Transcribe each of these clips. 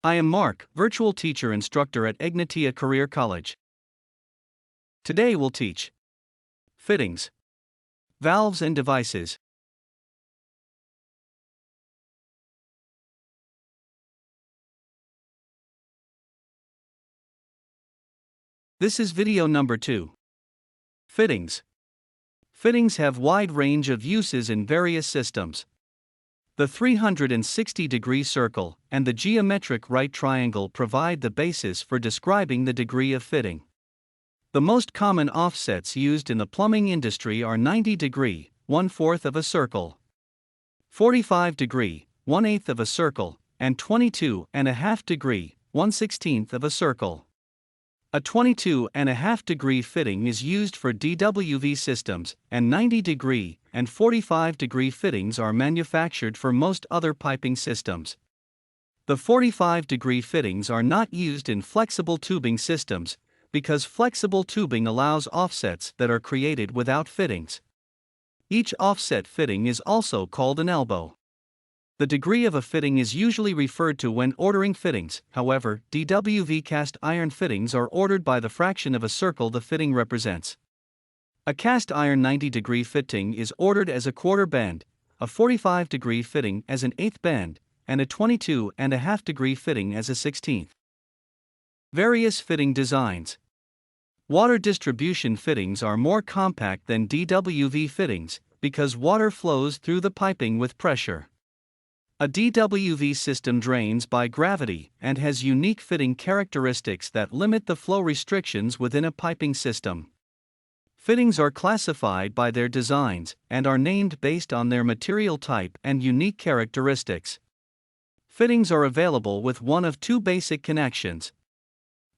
I am Mark, virtual teacher instructor at Egnatia Career College. Today we'll teach fittings, valves and devices. This is video number 2. Fittings. Fittings have wide range of uses in various systems. The 360-degree circle and the geometric right triangle provide the basis for describing the degree of fitting. The most common offsets used in the plumbing industry are 90-degree, 1/4 of a circle, 45-degree, 1/8 of a circle, and 22.5-degree, 1/16 of a circle. A 22.5-degree fitting is used for DWV systems, and 90-degree and 45-degree fittings are manufactured for most other piping systems. The 45-degree fittings are not used in flexible tubing systems, because flexible tubing allows offsets that are created without fittings. Each offset fitting is also called an elbow. The degree of a fitting is usually referred to when ordering fittings. However, DWV cast iron fittings are ordered by the fraction of a circle the fitting represents. A cast iron 90-degree fitting is ordered as a 1/4 band, a 45-degree fitting as an 1/8 band, and a 22.5-degree fitting as a 1/16. Various fitting designs. Water distribution fittings are more compact than DWV fittings because water flows through the piping with pressure. A DWV system drains by gravity and has unique fitting characteristics that limit the flow restrictions within a piping system. Fittings are classified by their designs and are named based on their material type and unique characteristics. Fittings are available with one of two basic connections.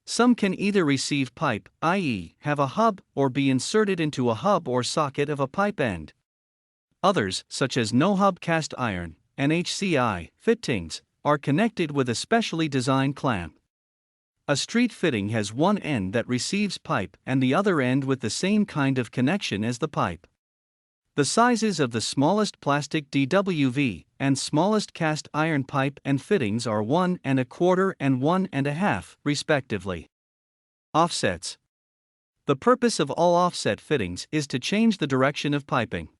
Some can either receive pipe, i.e., have a hub, or be inserted into a hub or socket of a pipe end. Others, such as no-hub cast iron and HCI fittings, are connected with a specially designed clamp. A street fitting has one end that receives pipe and the other end with the same kind of connection as the pipe. The sizes of the smallest plastic DWV and smallest cast iron pipe and fittings are 1.25 and 1.5, respectively. Offsets. The purpose of all offset fittings is to change the direction of piping.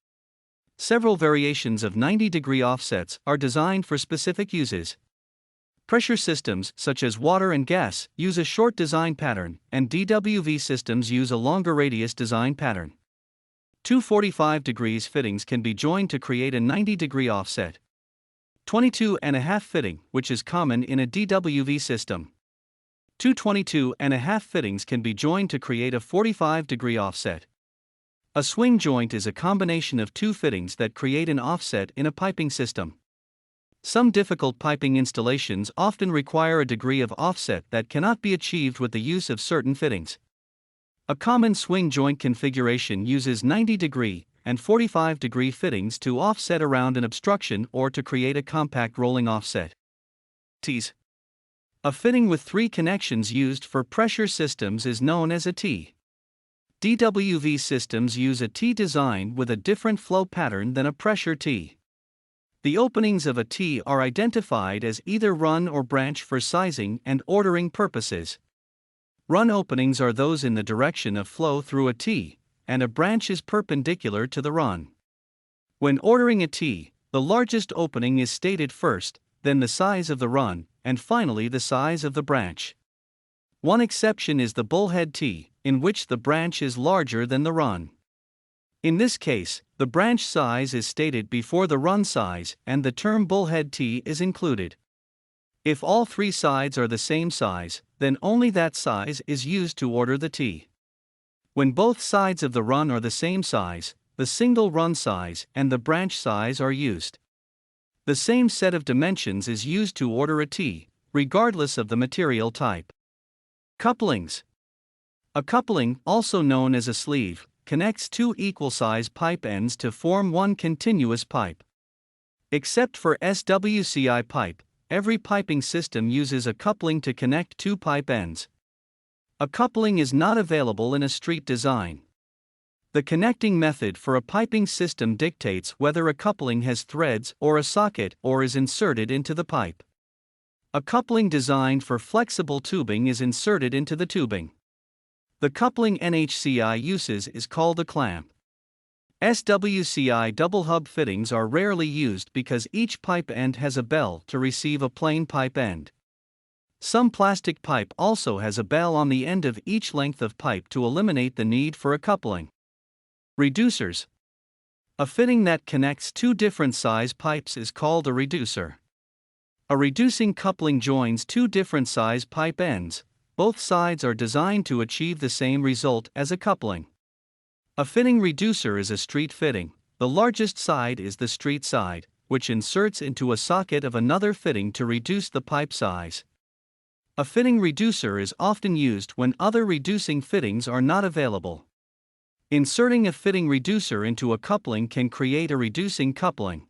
Several variations of 90-degree offsets are designed for specific uses. Pressure systems, such as water and gas, use a short design pattern, and DWV systems use a longer radius design pattern. Two 45 degrees fittings can be joined to create a 90-degree offset. 22.5 fitting, which is common in a DWV system. Two 22.5 fittings can be joined to create a 45-degree offset. A swing joint is a combination of two fittings that create an offset in a piping system. Some difficult piping installations often require a degree of offset that cannot be achieved with the use of certain fittings. A common swing joint configuration uses 90-degree and 45-degree fittings to offset around an obstruction or to create a compact rolling offset. T's. A fitting with 3 connections used for pressure systems is known as a T. DWV systems use a T design with a different flow pattern than a pressure T. The openings of a T are identified as either run or branch for sizing and ordering purposes. Run openings are those in the direction of flow through a T, and a branch is perpendicular to the run. When ordering a T, the largest opening is stated first, then the size of the run, and finally the size of the branch. One exception is the bullhead T, in which the branch is larger than the run. In this case, the branch size is stated before the run size and the term bullhead T is included. If all 3 sides are the same size, then only that size is used to order the T. When both sides of the run are the same size, the single run size and the branch size are used. The same set of dimensions is used to order a T, regardless of the material type. Couplings. A coupling, also known as a sleeve, connects 2 equal-size pipe ends to form one continuous pipe. Except for SWCI pipe, every piping system uses a coupling to connect 2 pipe ends. A coupling is not available in a street design. The connecting method for a piping system dictates whether a coupling has threads or a socket or is inserted into the pipe. A coupling designed for flexible tubing is inserted into the tubing. The coupling NHCI uses is called a clamp. SWCI double hub fittings are rarely used because each pipe end has a bell to receive a plain pipe end. Some plastic pipe also has a bell on the end of each length of pipe to eliminate the need for a coupling. Reducers. A fitting that connects two different size pipes is called a reducer. A reducing coupling joins two different size pipe ends. Both sides are designed to achieve the same result as a coupling. A fitting reducer is a street fitting. The largest side is the street side, which inserts into a socket of another fitting to reduce the pipe size. A fitting reducer is often used when other reducing fittings are not available. Inserting a fitting reducer into a coupling can create a reducing coupling.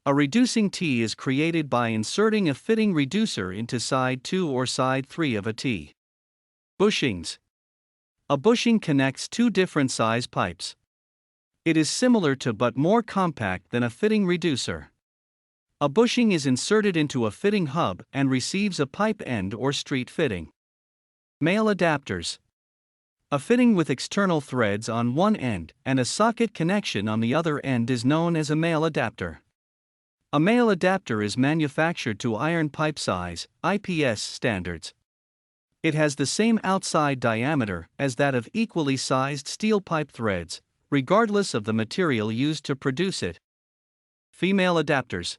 A reducing T is created by inserting a fitting reducer into side 2 or side 3 of a T. Bushings. A bushing connects two different size pipes. It is similar to but more compact than a fitting reducer. A bushing is inserted into a fitting hub and receives a pipe end or street fitting. Male adapters. A fitting with external threads on one end and a socket connection on the other end is known as a male adapter. A male adapter is manufactured to iron pipe size, IPS standards. It has the same outside diameter as that of equally sized steel pipe threads, regardless of the material used to produce it. Female adapters.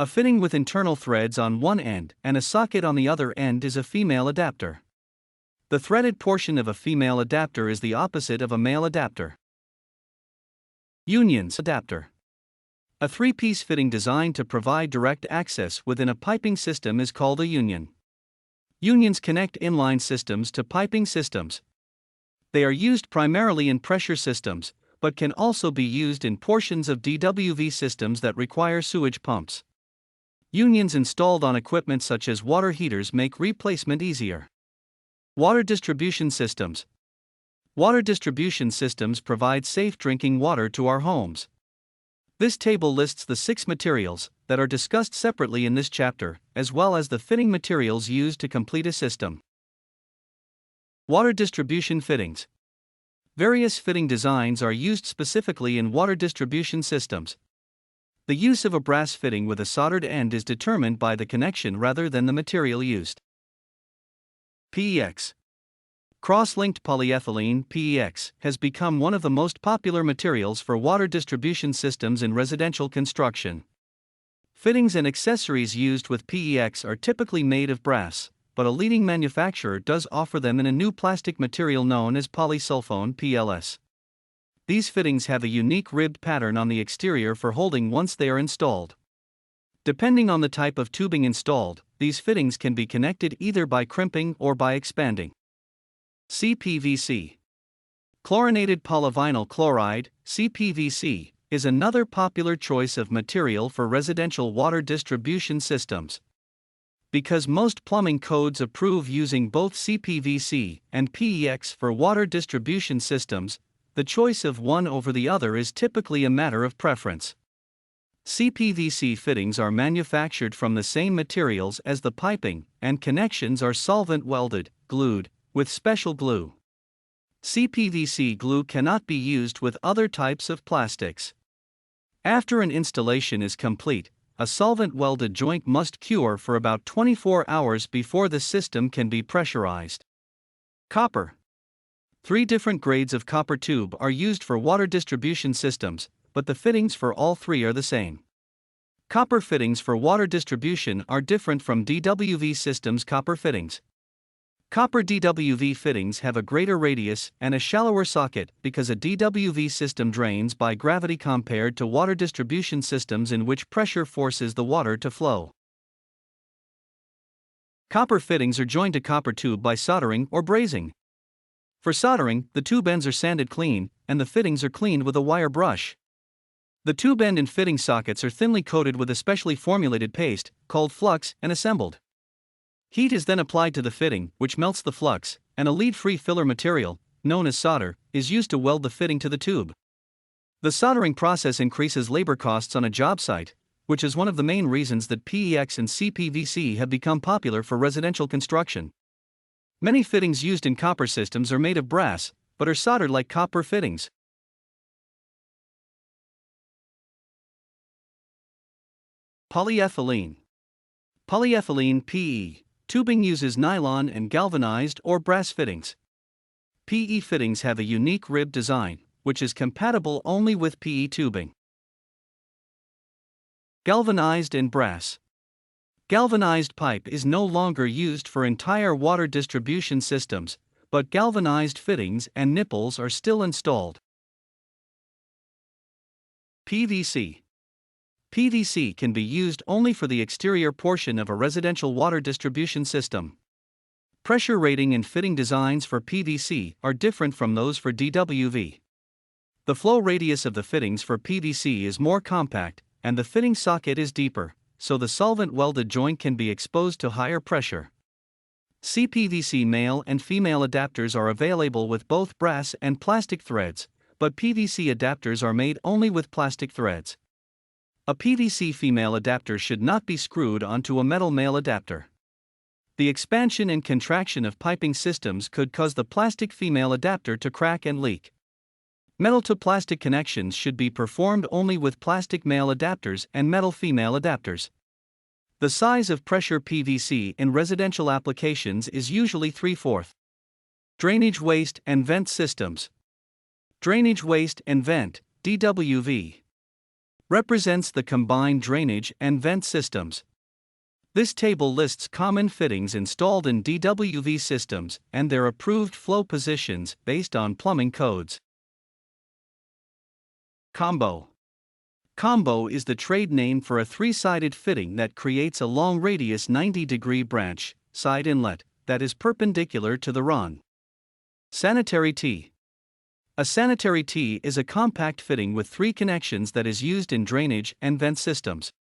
A fitting with internal threads on one end and a socket on the other end is a female adapter. The threaded portion of a female adapter is the opposite of a male adapter. Unions adapter. A three-piece fitting designed to provide direct access within a piping system is called a union. Unions connect inline systems to piping systems. They are used primarily in pressure systems, but can also be used in portions of DWV systems that require sewage pumps. Unions installed on equipment such as water heaters make replacement easier. Water distribution systems. Water distribution systems provide safe drinking water to our homes. This table lists the 6 materials that are discussed separately in this chapter, as well as the fitting materials used to complete a system. Water distribution fittings. Various fitting designs are used specifically in water distribution systems. The use of a brass fitting with a soldered end is determined by the connection rather than the material used. PEX. Cross-linked polyethylene (PEX) has become one of the most popular materials for water distribution systems in residential construction. Fittings and accessories used with PEX are typically made of brass, but a leading manufacturer does offer them in a new plastic material known as polysulfone (PLS). These fittings have a unique ribbed pattern on the exterior for holding once they are installed. Depending on the type of tubing installed, these fittings can be connected either by crimping or by expanding. CPVC. Chlorinated polyvinyl chloride, CPVC, is another popular choice of material for residential water distribution systems. Because most plumbing codes approve using both CPVC and PEX for water distribution systems, the choice of one over the other is typically a matter of preference. CPVC fittings are manufactured from the same materials as the piping, and connections are solvent welded, glued, with special glue. CPVC glue cannot be used with other types of plastics. After an installation is complete, a solvent welded joint must cure for about 24 hours before the system can be pressurized. Copper. 3 different grades of copper tube are used for water distribution systems, but the fittings for all 3 are the same. Copper fittings for water distribution are different from DWV systems copper fittings. Copper DWV fittings have a greater radius and a shallower socket because a DWV system drains by gravity compared to water distribution systems in which pressure forces the water to flow. Copper fittings are joined to copper tube by soldering or brazing. For soldering, the tube ends are sanded clean, and the fittings are cleaned with a wire brush. The tube end and fitting sockets are thinly coated with a specially formulated paste, called flux, and assembled. Heat is then applied to the fitting, which melts the flux, and a lead-free filler material, known as solder, is used to weld the fitting to the tube. The soldering process increases labor costs on a job site, which is one of the main reasons that PEX and CPVC have become popular for residential construction. Many fittings used in copper systems are made of brass, but are soldered like copper fittings. Polyethylene. Polyethylene PE tubing uses nylon and galvanized or brass fittings. PE fittings have a unique rib design, which is compatible only with PE tubing. Galvanized and brass. Galvanized pipe is no longer used for entire water distribution systems, but galvanized fittings and nipples are still installed. PVC. PVC can be used only for the exterior portion of a residential water distribution system. Pressure rating and fitting designs for PVC are different from those for DWV. The flow radius of the fittings for PVC is more compact, and the fitting socket is deeper, so the solvent welded joint can be exposed to higher pressure. CPVC male and female adapters are available with both brass and plastic threads, but PVC adapters are made only with plastic threads. A PVC female adapter should not be screwed onto a metal male adapter. The expansion and contraction of piping systems could cause the plastic female adapter to crack and leak. Metal to plastic connections should be performed only with plastic male adapters and metal female adapters. The size of pressure PVC in residential applications is usually 3/4. Drainage waste and vent systems. Drainage waste and vent, DWV, represents the combined drainage and vent systems. This table lists common fittings installed in DWV systems and their approved flow positions based on plumbing codes. Combo. Combo is the trade name for a three-sided fitting that creates a long radius 90-degree branch, side inlet, that is perpendicular to the run. Sanitary T. A sanitary T is a compact fitting with three connections that is used in drainage and vent systems.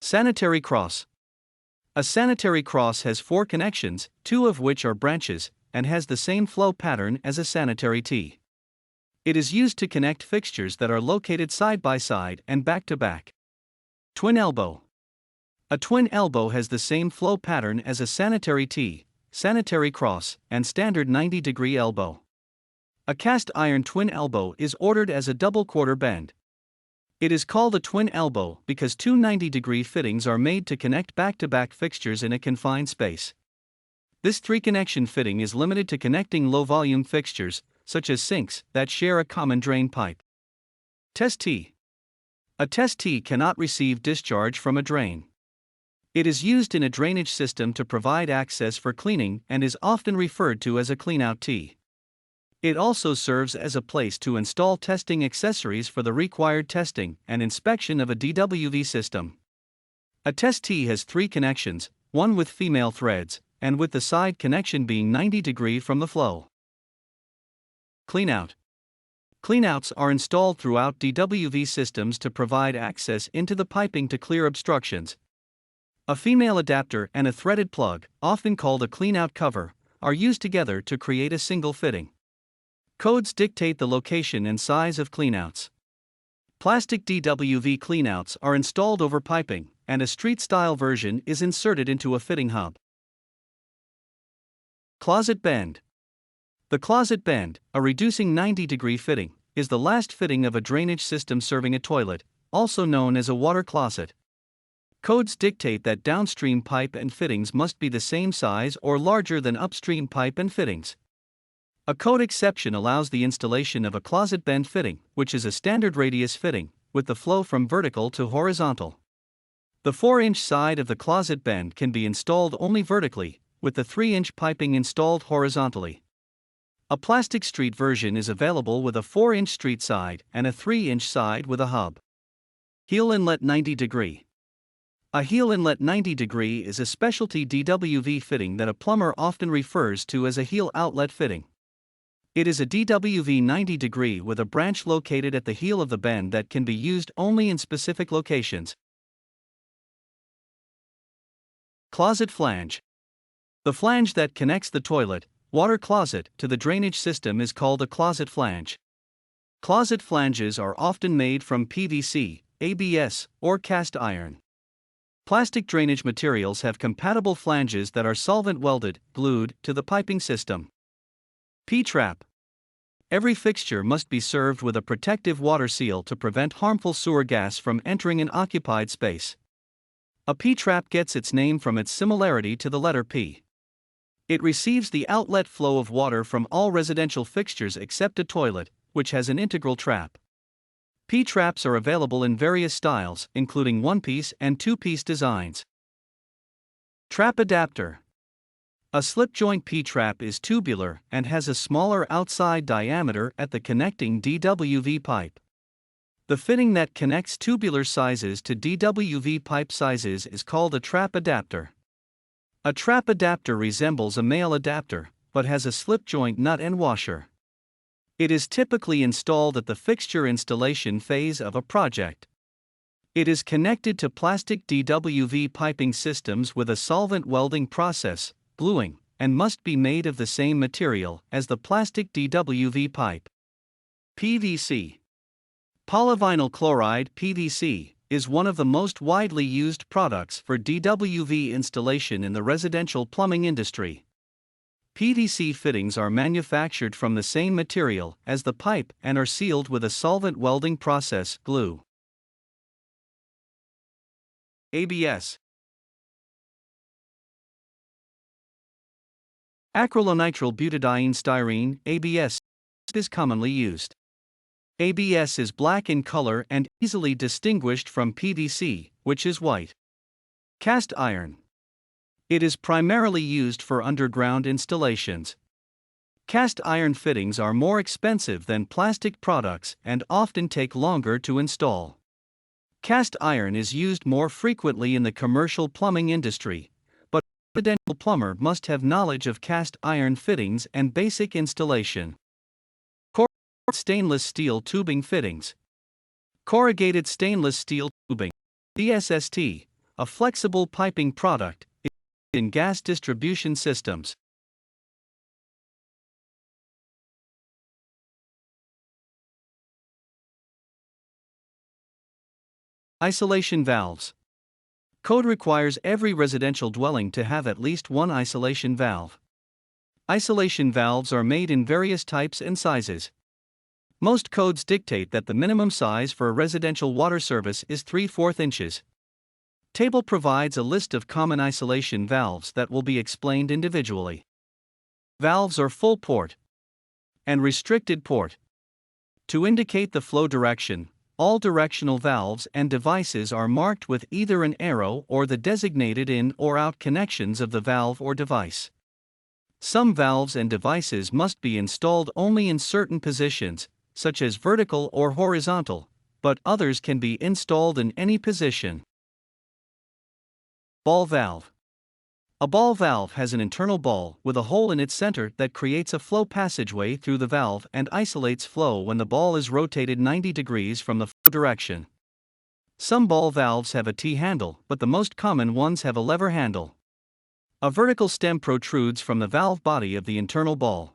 Sanitary Cross. A sanitary cross has four connections, two of which are branches, and has the same flow pattern as a sanitary T. It is used to connect fixtures that are located side by side and back to back. Twin elbow. A twin elbow has the same flow pattern as a sanitary T, sanitary cross, and standard 90-degree elbow. A cast iron twin elbow is ordered as a double quarter bend. It is called a twin elbow because two 90-degree fittings are made to connect back-to-back fixtures in a confined space. This three-connection fitting is limited to connecting low-volume fixtures, such as sinks, that share a common drain pipe. Test T. A test T cannot receive discharge from a drain. It is used in a drainage system to provide access for cleaning and is often referred to as a cleanout T. It also serves as a place to install testing accessories for the required testing and inspection of a DWV system. A test T has three connections, one with female threads, and with the side connection being 90-degree from the flow. Cleanout. Cleanouts are installed throughout DWV systems to provide access into the piping to clear obstructions. A female adapter and a threaded plug, often called a cleanout cover, are used together to create a single fitting. Codes dictate the location and size of cleanouts. Plastic DWV cleanouts are installed over piping, and a street-style version is inserted into a fitting hub. Closet bend. The closet bend, a reducing 90-degree fitting, is the last fitting of a drainage system serving a toilet, also known as a water closet. Codes dictate that downstream pipe and fittings must be the same size or larger than upstream pipe and fittings. A code exception allows the installation of a closet bend fitting, which is a standard radius fitting, with the flow from vertical to horizontal. The 4-inch side of the closet bend can be installed only vertically, with the 3-inch piping installed horizontally. A plastic street version is available with a 4-inch street side and a 3-inch side with a hub. Heel inlet 90-degree. A heel inlet 90-degree is a specialty DWV fitting that a plumber often refers to as a heel outlet fitting. It is a DWV 90-degree with a branch located at the heel of the bend that can be used only in specific locations. Closet flange. The flange that connects the toilet, water closet, to the drainage system is called a closet flange. Closet flanges are often made from PVC, ABS, or cast iron. Plastic drainage materials have compatible flanges that are solvent welded, glued, to the piping system. P-trap. Every fixture must be served with a protective water seal to prevent harmful sewer gas from entering an occupied space. A P-trap gets its name from its similarity to the letter P. It receives the outlet flow of water from all residential fixtures except a toilet, which has an integral trap. P-traps are available in various styles, including one-piece and two-piece designs. Trap adapter. A slip-joint P-trap is tubular and has a smaller outside diameter at the connecting DWV pipe. The fitting that connects tubular sizes to DWV pipe sizes is called a trap adapter. A trap adapter resembles a male adapter, but has a slip-joint nut and washer. It is typically installed at the fixture installation phase of a project. It is connected to plastic DWV piping systems with a solvent welding process, gluing, and must be made of the same material as the plastic DWV pipe. PVC. Polyvinyl chloride (PVC) is one of the most widely used products for DWV installation in the residential plumbing industry. PVC fittings are manufactured from the same material as the pipe and are sealed with a solvent welding process, glue. ABS. Acrylonitrile butadiene styrene (ABS) is commonly used. ABS is black in color and easily distinguished from PVC, which is white. Cast iron. It is primarily used for underground installations. Cast iron fittings are more expensive than plastic products and often take longer to install. Cast iron is used more frequently in the commercial plumbing industry, but a residential plumber must have knowledge of cast iron fittings and basic installation. Corrugated stainless steel tubing fittings. Corrugated stainless steel tubing, CSST, a flexible piping product, in gas distribution systems. Isolation valves. Code requires every residential dwelling to have at least one isolation valve. Isolation valves are made in various types and sizes. Most codes dictate that the minimum size for a residential water service is 3/4 inches. Table provides a list of common isolation valves that will be explained individually. Valves are full port and restricted port. To indicate the flow direction, all directional valves and devices are marked with either an arrow or the designated in or out connections of the valve or device. Some valves and devices must be installed only in certain positions, such as vertical or horizontal, but others can be installed in any position. Ball valve. A ball valve has an internal ball with a hole in its center that creates a flow passageway through the valve and isolates flow when the ball is rotated 90 degrees from the flow direction. Some ball valves have a T-handle, but the most common ones have a lever handle. A vertical stem protrudes from the valve body of the internal ball.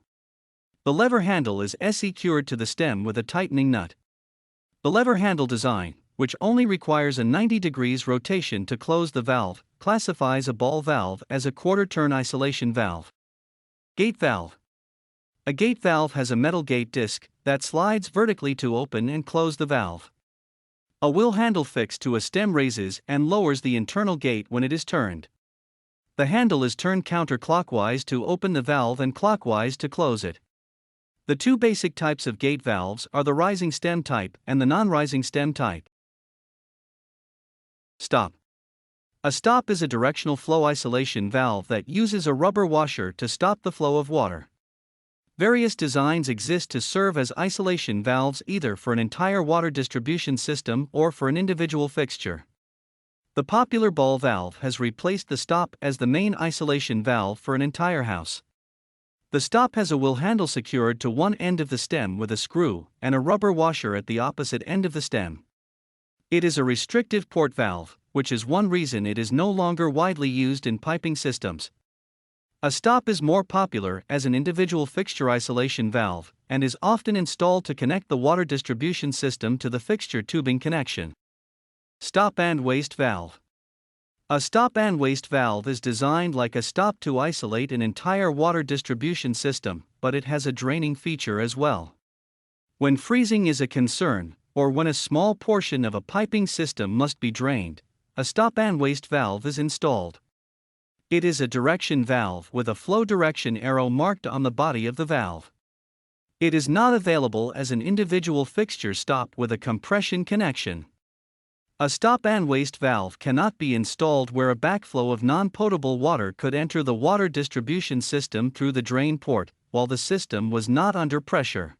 The lever handle is secured to the stem with a tightening nut. The lever handle design, which only requires a 90 degrees rotation to close the valve, classifies a ball valve as a quarter-turn isolation valve. Gate valve. A gate valve has a metal gate disc that slides vertically to open and close the valve. A wheel handle fixed to a stem raises and lowers the internal gate when it is turned. The handle is turned counterclockwise to open the valve and clockwise to close it. The two basic types of gate valves are the rising stem type and the non-rising stem type. Stop. A stop is a directional flow isolation valve that uses a rubber washer to stop the flow of water. Various designs exist to serve as isolation valves either for an entire water distribution system or for an individual fixture. The popular ball valve has replaced the stop as the main isolation valve for an entire house. The stop has a wheel handle secured to one end of the stem with a screw and a rubber washer at the opposite end of the stem. It is a restrictive port valve, which is one reason it is no longer widely used in piping systems. A stop is more popular as an individual fixture isolation valve and is often installed to connect the water distribution system to the fixture tubing connection. Stop and waste valve. A stop and waste valve is designed like a stop to isolate an entire water distribution system, but it has a draining feature as well. When freezing is a concern, or when a small portion of a piping system must be drained, a stop and waste valve is installed. It is a direction valve with a flow direction arrow marked on the body of the valve. It is not available as an individual fixture stop with a compression connection. A stop and waste valve cannot be installed where a backflow of non-potable water could enter the water distribution system through the drain port while the system was not under pressure.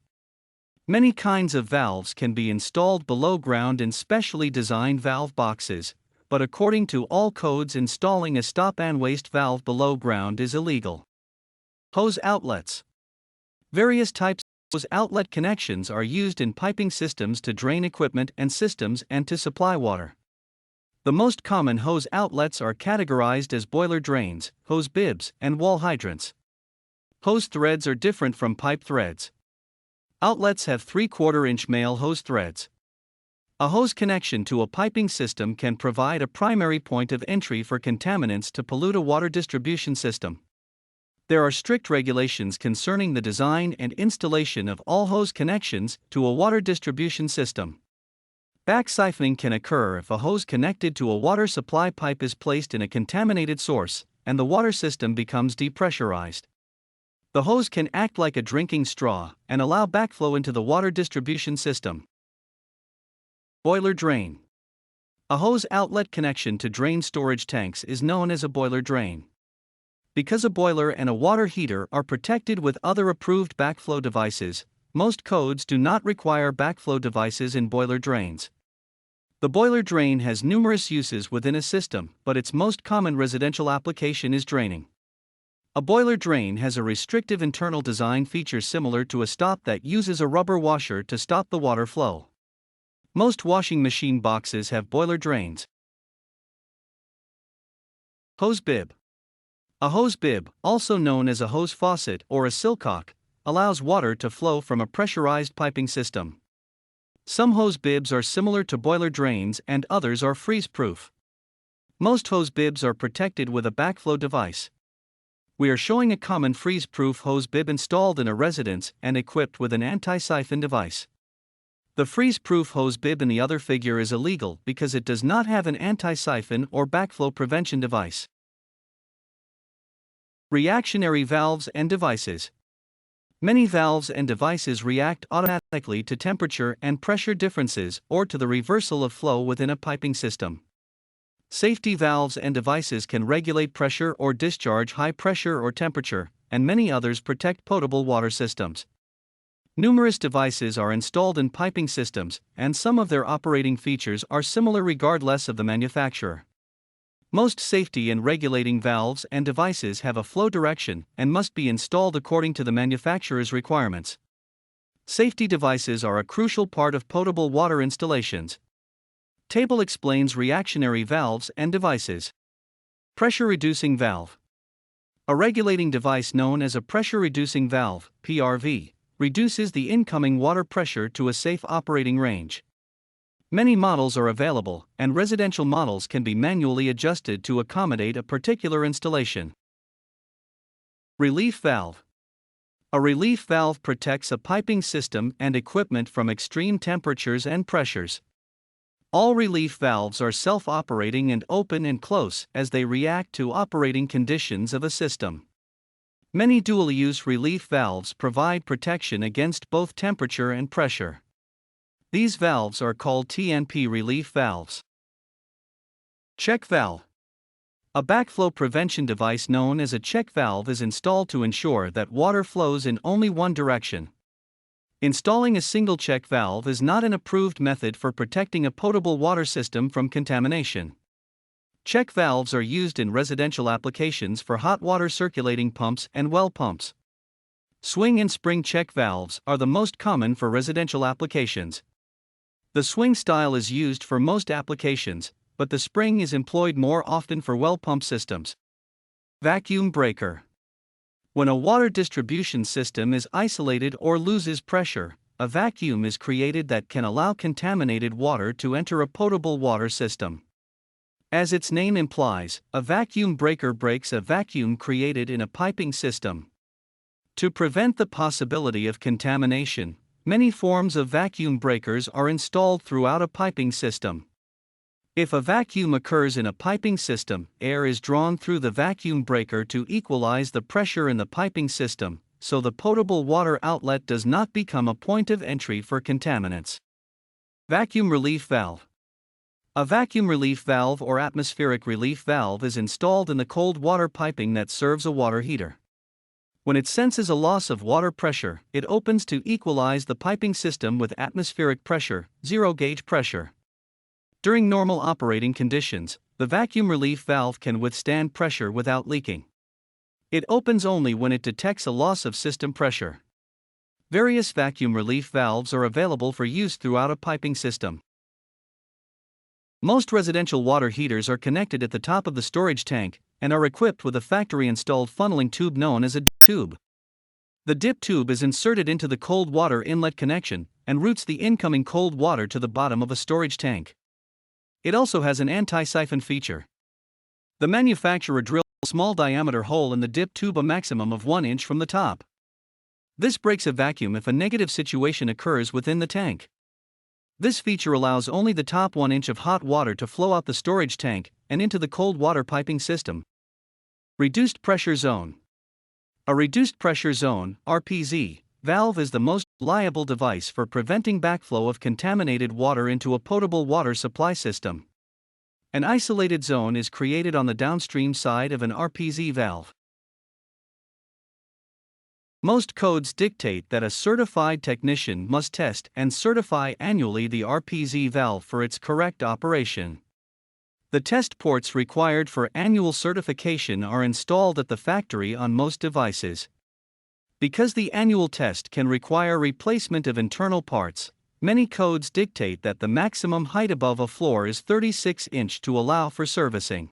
Many kinds of valves can be installed below ground in specially designed valve boxes, but according to all codes, installing a stop and waste valve below ground is illegal. Hose outlets. Various types of hose outlet connections are used in piping systems to drain equipment and systems and to supply water. The most common hose outlets are categorized as boiler drains, hose bibs, and wall hydrants. Hose threads are different from pipe threads. Outlets have 3/4-inch male hose threads. A hose connection to a piping system can provide a primary point of entry for contaminants to pollute a water distribution system. There are strict regulations concerning the design and installation of all hose connections to a water distribution system. Back siphoning can occur if a hose connected to a water supply pipe is placed in a contaminated source, and the water system becomes depressurized. The hose can act like a drinking straw and allow backflow into the water distribution system. Boiler drain. A hose outlet connection to drain storage tanks is known as a boiler drain. Because a boiler and a water heater are protected with other approved backflow devices, most codes do not require backflow devices in boiler drains. The boiler drain has numerous uses within a system, but its most common residential application is draining. A boiler drain has a restrictive internal design feature similar to a stop that uses a rubber washer to stop the water flow. Most washing machine boxes have boiler drains. Hose bib. A hose bib, also known as a hose faucet or a silcock, allows water to flow from a pressurized piping system. Some hose bibs are similar to boiler drains and others are freeze-proof. Most hose bibs are protected with a backflow device. We are showing a common freeze-proof hose bib installed in a residence and equipped with an anti-siphon device. The freeze-proof hose bib in the other figure is illegal because it does not have an anti-siphon or backflow prevention device. Reactionary valves and devices. Many valves and devices react automatically to temperature and pressure differences or to the reversal of flow within a piping system. Safety valves and devices can regulate pressure or discharge high pressure or temperature, and many others protect potable water systems. Numerous devices are installed in piping systems, and some of their operating features are similar regardless of the manufacturer. Most safety and regulating valves and devices have a flow direction and must be installed according to the manufacturer's requirements. Safety devices are a crucial part of potable water installations. Table explains reactionary valves and devices. Pressure reducing valve. A regulating device known as a pressure reducing valve, PRV, reduces the incoming water pressure to a safe operating range. Many models are available, and residential models can be manually adjusted to accommodate a particular installation. Relief valve. A relief valve protects a piping system and equipment from extreme temperatures and pressures. All relief valves are self-operating and open and close as they react to operating conditions of a system. Many dual-use relief valves provide protection against both temperature and pressure. These valves are called TNP relief valves. Check valve. A backflow prevention device known as a check valve is installed to ensure that water flows in only one direction. Installing a single check valve is not an approved method for protecting a potable water system from contamination. Check valves are used in residential applications for hot water circulating pumps and well pumps. Swing and spring check valves are the most common for residential applications. The swing style is used for most applications, but the spring is employed more often for well pump systems. Vacuum breaker. When a water distribution system is isolated or loses pressure, a vacuum is created that can allow contaminated water to enter a potable water system. As its name implies, a vacuum breaker breaks a vacuum created in a piping system. To prevent the possibility of contamination, many forms of vacuum breakers are installed throughout a piping system. If a vacuum occurs in a piping system, air is drawn through the vacuum breaker to equalize the pressure in the piping system, so the potable water outlet does not become a point of entry for contaminants. Vacuum relief valve. A vacuum relief valve or atmospheric relief valve is installed in the cold water piping that serves a water heater. When it senses a loss of water pressure, it opens to equalize the piping system with atmospheric pressure, zero gauge pressure. During normal operating conditions, the vacuum relief valve can withstand pressure without leaking. It opens only when it detects a loss of system pressure. Various vacuum relief valves are available for use throughout a piping system. Most residential water heaters are connected at the top of the storage tank and are equipped with a factory-installed funneling tube known as a dip tube. The dip tube is inserted into the cold water inlet connection and routes the incoming cold water to the bottom of a storage tank. It also has an anti-siphon feature. The manufacturer drills a small diameter hole in the dip tube a maximum of 1 inch from the top. This breaks a vacuum if a negative situation occurs within the tank. This feature allows only the top 1 inch of hot water to flow out the storage tank and into the cold water piping system. Reduced pressure zone. A reduced pressure zone (RPZ) valve is the most reliable device for preventing backflow of contaminated water into a potable water supply system. An isolated zone is created on the downstream side of an RPZ valve. Most codes dictate that a certified technician must test and certify annually the RPZ valve for its correct operation. The test ports required for annual certification are installed at the factory on most devices. Because the annual test can require replacement of internal parts, many codes dictate that the maximum height above a floor is 36 inch to allow for servicing.